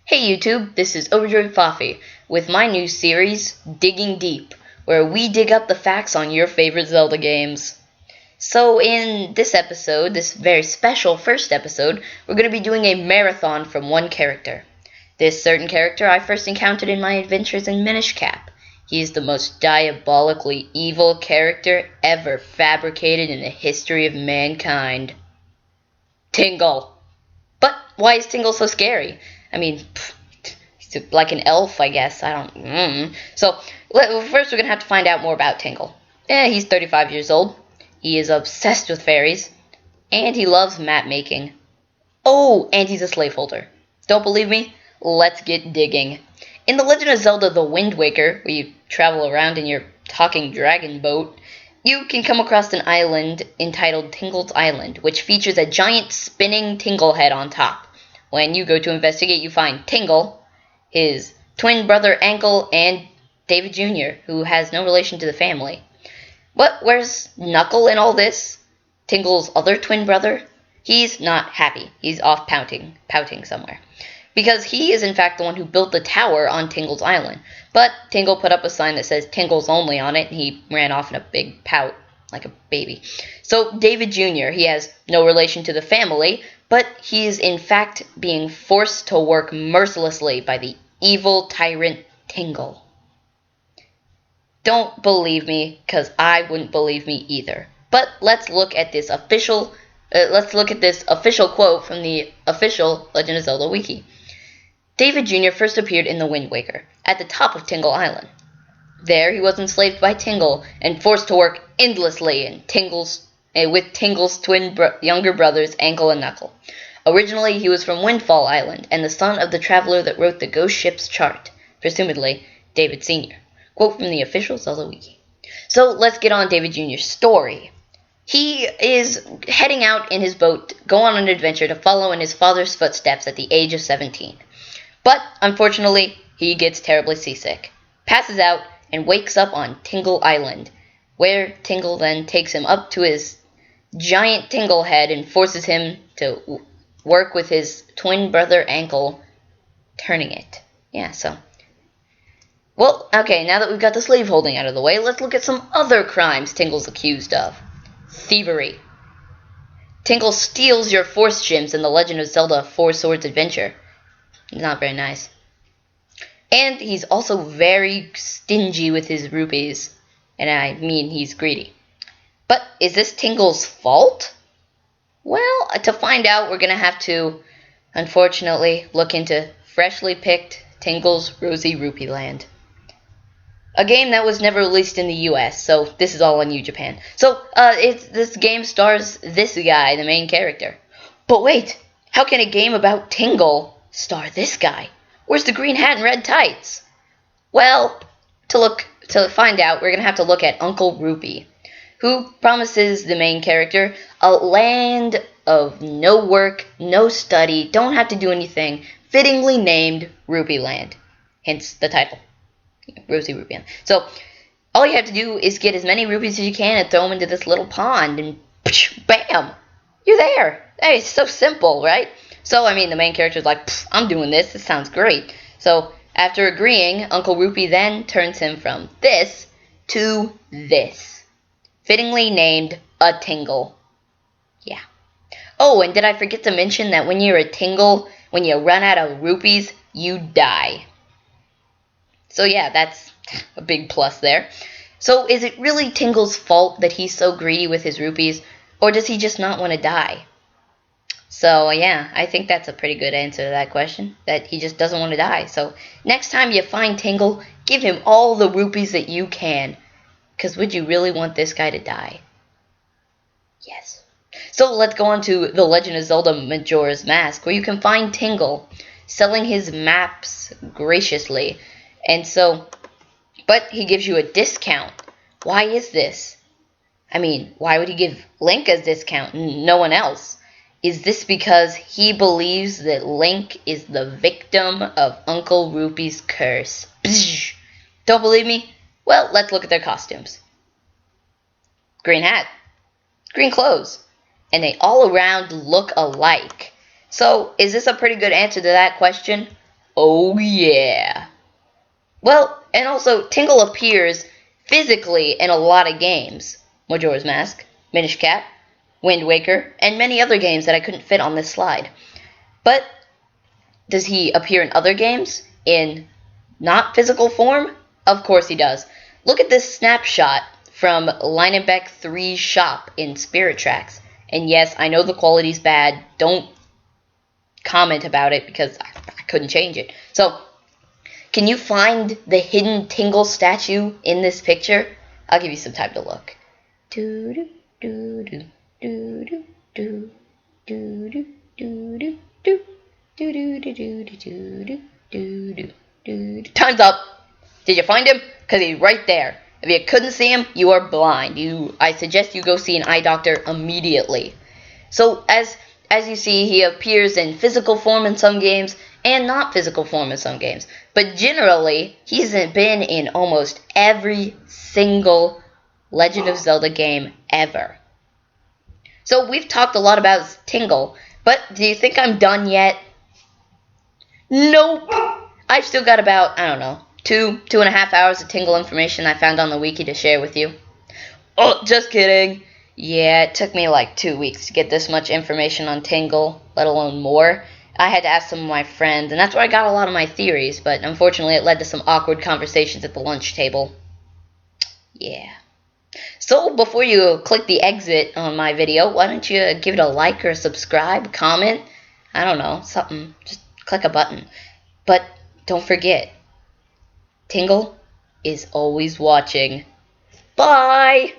Hey YouTube, this is Overjoyed Fafi with my new series, Digging Deep, where we dig up the facts on your favorite Zelda games. So in this episode, this very special first episode, we're going to be doing a marathon from one character. This certain character I first encountered in my adventures in Minish Cap. He is the most diabolically evil character ever fabricated in the history of mankind. Tingle. But why is Tingle so scary? I mean, he's like an elf, I guess. I don't. So, first we're going to have to find out more about Tingle. He's 35 years old. He is obsessed with fairies. And he loves map making. Oh, and he's a slaveholder. Don't believe me? Let's get digging. In The Legend of Zelda The Wind Waker, where you travel around in your talking dragon boat, you can come across an island entitled Tingle's Island, which features a giant spinning Tingle head on top. When you go to investigate, you find Tingle, his twin brother Ankle, and David Jr., who has no relation to the family. But where's Knuckle in all this? Tingle's other twin brother? He's not happy. He's off pouting somewhere. Because he is in fact the one who built the tower on Tingle's Island. But Tingle put up a sign that says Tingle's only on it, and he ran off in a big pout, like a baby. So David Jr., he has no relation to the family, but he is in fact being forced to work mercilessly by the evil tyrant Tingle. Don't believe me, because I wouldn't believe me either. But let's look at this official quote from the official Legend of Zelda wiki. David Jr. first appeared in The Wind Waker, at the top of Tingle Island. There he was enslaved by Tingle and forced to work endlessly with Tingle's twin younger brothers Ankle and Knuckle. Originally he was from Windfall Island and the son of the traveler that wrote the Ghost Ship's chart, presumably David Sr. Quote from the official Zelda wiki. So let's get on David Jr.'s story. He is heading out in his boat, going on an adventure to follow in his father's footsteps at the age of 17. But, unfortunately, he gets terribly seasick, passes out, and wakes up on Tingle Island, where Tingle then takes him up to his giant Tingle head and forces him to work with his twin brother Ankle, turning it. Well, okay, now that we've got the slaveholding out of the way, let's look at some other crimes Tingle's accused of. Thievery. Tingle steals your Force Gems in The Legend of Zelda Four Swords Adventure. Not very nice. And he's also very stingy with his rupees. And I mean he's greedy. But is this Tingle's fault? Well, to find out, we're going to have to, unfortunately, look into freshly picked Tingle's Rosy Rupee Land. A game that was never released in the US, so this is all on you, Japan. So, this game stars this guy, the main character. But wait, how can a game about Tingle star this guy? Where's the green hat and red tights? Well, to find out, we're going to have to look at Uncle Rupee, who promises the main character a land of no work, no study, don't have to do anything, fittingly named Rupee Land. Hence the title, Rosy Rupee Land. So, all you have to do is get as many rupees as you can and throw them into this little pond, and bam! You're there! Hey, it's so simple, right? So, I mean, the main character's like, I'm doing this. This sounds great. So, after agreeing, Uncle Rupee then turns him from this to this. Fittingly named a Tingle. Yeah. Oh, and did I forget to mention that when you're a Tingle, when you run out of rupees, you die. So, yeah, that's a big plus there. So, is it really Tingle's fault that he's so greedy with his rupees, or does he just not want to die? So, yeah, I think that's a pretty good answer to that question, that he just doesn't want to die. So, next time you find Tingle, give him all the rupees that you can. Because would you really want this guy to die? Yes. So, let's go on to The Legend of Zelda Majora's Mask, where you can find Tingle selling his maps graciously. And so, but he gives you a discount. Why is this? I mean, why would he give Link a discount and no one else? Is this because he believes that Link is the victim of Uncle Rupee's curse? Psh! Don't believe me? Well, let's look at their costumes. Green hat. Green clothes. And they all around look alike. So, is this a pretty good answer to that question? Oh yeah. Well, and also, Tingle appears physically in a lot of games. Majora's Mask, Minish Cap, Wind Waker, and many other games that I couldn't fit on this slide. But does he appear in other games in not physical form? Of course he does. Look at this snapshot from Linebeck 3's shop in Spirit Tracks. And yes, I know the quality's bad. Don't comment about it because I couldn't change it. So, can you find the hidden Tingle statue in this picture? I'll give you some time to look. Time's up. Did you find him? Because he's right there. If you couldn't see him, you are blind. I suggest you go see an eye doctor immediately. So, as you see, he appears in physical form in some games and not physical form in some games. But generally, he's been in almost every single Legend of Zelda game ever. So we've talked a lot about Tingle, but do you think I'm done yet? Nope. I've still got about, I don't know, 2.5 hours of Tingle information I found on the wiki to share with you. Oh, just kidding. Yeah, it took me like 2 weeks to get this much information on Tingle, let alone more. I had to ask some of my friends, and that's where I got a lot of my theories, but unfortunately it led to some awkward conversations at the lunch table. Yeah. So, before you click the exit on my video, why don't you give it a like or subscribe, comment, I don't know, something. Just click a button. But don't forget, Tingle is always watching. Bye!